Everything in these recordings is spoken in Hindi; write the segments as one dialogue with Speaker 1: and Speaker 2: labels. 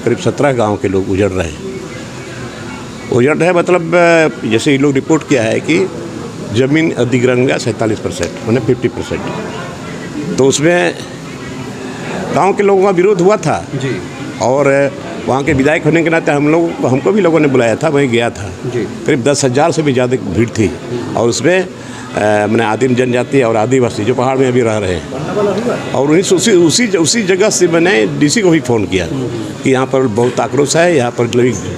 Speaker 1: करीब 17 गांव के लोग उजड़ रहे हैं। उजड़ रहे मतलब जैसे ये लोग रिपोर्ट किया है कि ज़मीन अधिग्रहण हुआ 47%, मैंने 50%। तो उसमें गांव के लोगों का विरोध हुआ था
Speaker 2: जी।
Speaker 1: और वहाँ के विधायक होने के नाते हमको भी लोगों ने बुलाया था, वहीं गया था
Speaker 2: जी।
Speaker 1: करीब 10,000 से भी ज़्यादा भीड़ थी। और उसमें मैंने आदिम जनजाति और आदिवासी जो पहाड़ में अभी रह रहे हैं, और उसी जगह से मैंने डीसी को भी फ़ोन किया कि यहाँ पर बहुत आक्रोश है, यहाँ पर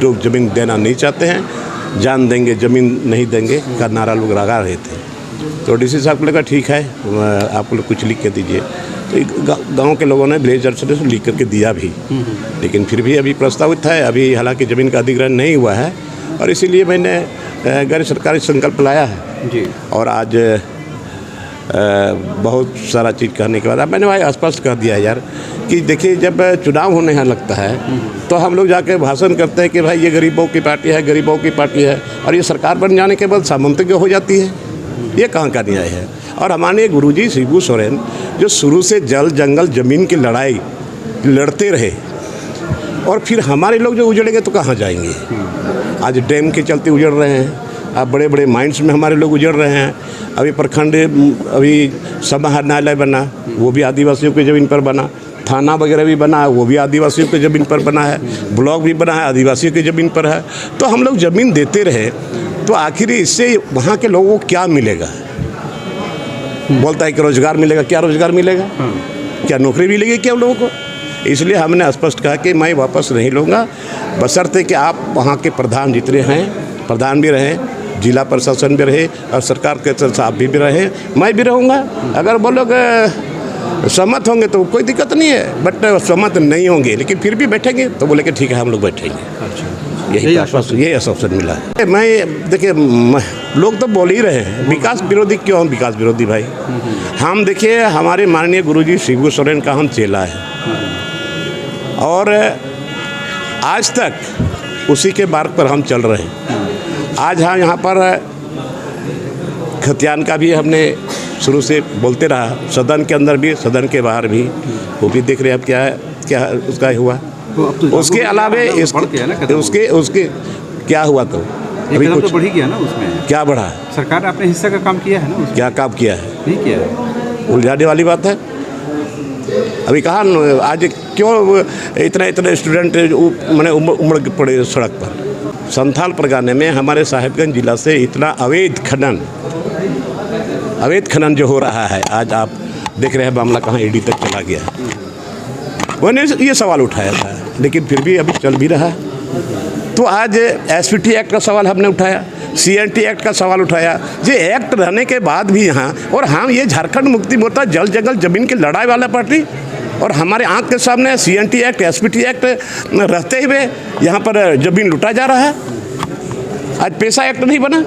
Speaker 1: लोग ज़मीन देना नहीं चाहते हैं, जान देंगे ज़मीन नहीं देंगे का नारा लोग लगा रहे थे। तो डीसी साहब को लगा ठीक है, आप लोग कुछ लिख के दीजिए। तो गांव के लोगों ने विलेज से लिख करके दिया भी, लेकिन फिर भी अभी प्रस्तावित है, अभी हालांकि ज़मीन का अधिग्रहण नहीं हुआ है, और इसीलिए मैंने गैर सरकारी संकल्प लाया है
Speaker 2: जी।
Speaker 1: और आज बहुत सारा चीज़ कहने के बाद मैंने भाई स्पष्ट कर दिया यार कि देखिए, जब चुनाव होने यहाँ लगता है तो हम लोग जाके भाषण करते हैं कि भाई ये गरीबों की पार्टी है, गरीबों की पार्टी है, और ये सरकार बन जाने के बाद सामंतज्ञ हो जाती है। ये कहाँ का न्याय है? और हमारे गुरुजी शिबू सोरेन जो शुरू से जल जंगल ज़मीन की लड़ाई लड़ते रहे, और फिर हमारे लोग जो उजड़ेंगे तो कहाँ जाएंगे? आज डैम के चलते उजड़ रहे हैं, अब बड़े बड़े माइंस में हमारे लोग उजड़ रहे हैं। अभी प्रखंड अभी समाहरणालय बना, वो भी आदिवासियों की ज़मीन पर बना। थाना वगैरह भी बना है, वो भी आदिवासियों की ज़मीन पर बना है। ब्लॉक भी बना है, आदिवासियों की ज़मीन पर है। तो हम लोग ज़मीन देते रहे तो आखिर इससे वहाँ के लोगों को क्या मिलेगा? बोलता है कि रोज़गार मिलेगा। क्या रोज़गार मिलेगा? क्या नौकरी मिलेगी क्या उन लोगों को? इसलिए हमने स्पष्ट कहा कि मैं वापस नहीं लूँगा, बशर्ते कि आप वहाँ के प्रधान जितने हैं, प्रधान भी रहें, जिला प्रशासन भी रहे, और सरकार के साहब भी रहे, मैं भी रहूँगा। अगर वो लोग सहमत होंगे तो कोई दिक्कत नहीं है, बट सहमत नहीं होंगे लेकिन फिर भी बैठेंगे तो बोले कि ठीक है हम लोग बैठेंगे। यही आश्वासन मिला है। मैं देखिए, लोग तो बोल ही रहे हैं विकास विरोधी। क्यों हम विकास विरोधी भाई? हम देखिए, हमारे माननीय गुरुजी शिबू सोरेन का हम चेला है, और आज तक उसी के मार्ग पर हम चल रहे हैं। आज हाँ, यहाँ पर खतियान का भी हमने शुरू से बोलते रहा, सदन के अंदर भी सदन के बाहर भी, वो भी देख रहे हैं अब क्या उसका हुआ। उसके अलावे उसके क्या हुआ? तो
Speaker 2: अभी कुछ तो बढ़ ही गया ना उसमें। क्या
Speaker 1: बढ़ा?
Speaker 2: सरकार ने अपने हिस्से का काम किया है ना उसमें। क्या
Speaker 1: काम किया है?
Speaker 2: नहीं किया है।
Speaker 1: उलझाने वाली बात है। अभी कहाँ आज क्यों इतने स्टूडेंट मैंने उमड़ पड़े सड़क पर? संथाल परगने में हमारे साहिबगंज जिला से इतना अवैध खनन जो हो रहा है, आज आप देख रहे हैं मामला कहाँ ईडी तक चला गया। मैंने ये सवाल उठाया था, लेकिन फिर भी अभी चल भी रहा है। तो आज एसपीटी एक्ट का सवाल हमने उठाया, सीएनटी एक्ट का सवाल उठाया। ये एक्ट रहने के बाद भी यहाँ, और हम ये झारखंड मुक्ति मोर्चा जल जंगल जमीन की लड़ाई वाला पार्टी, और हमारे आंख के सामने सीएनटी एक्ट एसपीटी एक्ट रहते हुए यहाँ पर जमीन लुटा जा रहा है। आज पैसा एक्ट नहीं बना,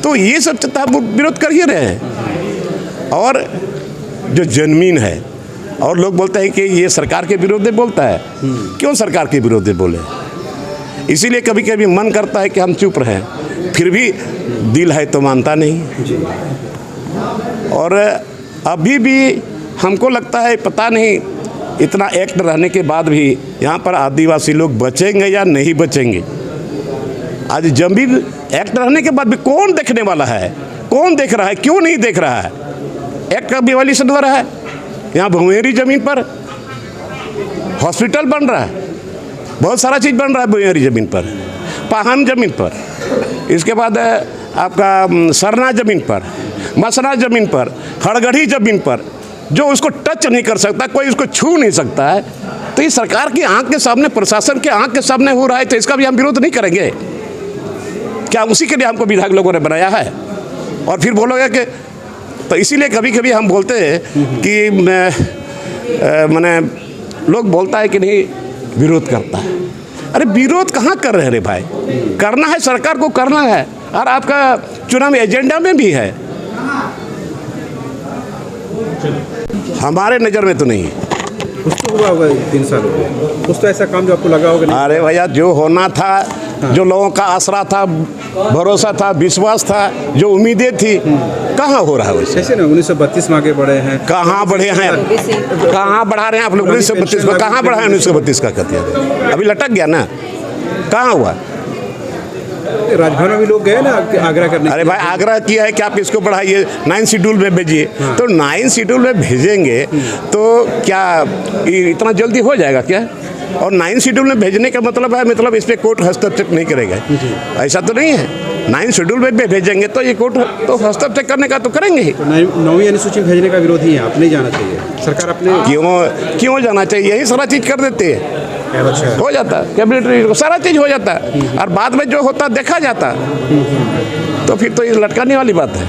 Speaker 1: तो ये सब हम विरोध कर ही रहे हैं। और जो जमीन है, और लोग बोलते हैं कि ये सरकार के विरोध में बोलता है। क्यों सरकार के विरोध में बोले? इसीलिए कभी कभी मन करता है कि हम चुप रहें, फिर भी दिल है तो मानता नहीं। और अभी भी हमको लगता है, पता नहीं इतना एक्ट रहने के बाद भी यहाँ पर आदिवासी लोग बचेंगे या नहीं बचेंगे। आज जमीन एक्ट रहने के बाद भी कौन देखने वाला है? कौन देख रहा है? क्यों नहीं देख रहा है? एक्ट का विवालिशन हो रहा है। यहाँ भुमेरी ज़मीन पर हॉस्पिटल बन रहा है, बहुत सारा चीज़ बन रहा है भुमेरी ज़मीन पर, पाहन ज़मीन पर, इसके बाद आपका सरना ज़मीन पर, मसना ज़मीन पर, हड़गढ़ी ज़मीन पर, जो उसको टच नहीं कर सकता, कोई उसको छू नहीं सकता है। तो ये सरकार की आंख के सामने, प्रशासन के आंख के सामने हो रहा है, तो इसका भी हम विरोध नहीं करेंगे क्या? उसी के लिए हमको विधायक लोगों ने बनाया है। और फिर बोलोगे कि, तो इसीलिए कभी कभी हम बोलते हैं कि मैंने लोग बोलता है कि नहीं विरोध करता है। अरे विरोध कहाँ कर रहे हैं रे भाई? करना है, सरकार को करना है, और आपका चुनाव एजेंडा में भी है। हमारे नज़र में तो नहीं है।
Speaker 2: कुछ तो हुआ होगा 3 साल हो गए, कुछ तो ऐसा काम जो आपको लगा होगा।
Speaker 1: अरे भैया, जो होना था जो लोगों का आसरा था, भरोसा था, विश्वास था, जो उम्मीदें थी, कहाँ हो रहा है वैसे?
Speaker 2: कैसे ना 1932 में आगे बढ़े हैं,
Speaker 1: कहाँ बढ़े हैं? कहाँ बढ़ा रहे हैं आप लोग? 1932 को कहाँ बढ़ा है? 1932 का कहते हैं अभी लटक गया ना, कहाँ हुआ?
Speaker 2: राजभवन में भी लोग गए ना आग्रह करने।
Speaker 1: अरे भाई आग्रह किया है कि आप इसको बढ़ाइए, 9 शेड्यूल में भेजिए। तो 9 शेड्यूल में भेजेंगे तो क्या इतना जल्दी हो जाएगा क्या? और 9 शेड्यूल में भेजने का मतलब है, मतलब इस पर कोर्ट हस्तक्षेप नहीं करेगा, ऐसा तो नहीं है। 9 शेड्यूल में भेजेंगे तो ये कोर्ट तो हस्तक्षेप करने का तो करेंगे ही।
Speaker 2: तो 9वीं अनुसूची में भेजने का विरोधी है आप, नहीं जाना चाहिए सरकार अपने।
Speaker 1: क्यों जाना चाहिए? यही सारा चीज़ कर देते हैं,
Speaker 2: अच्छा
Speaker 1: हो जाता है कैबिनेट, सारा चीज़ हो जाता है और बाद में जो होता देखा जाता, तो फिर तो ये लटकाने वाली बात है।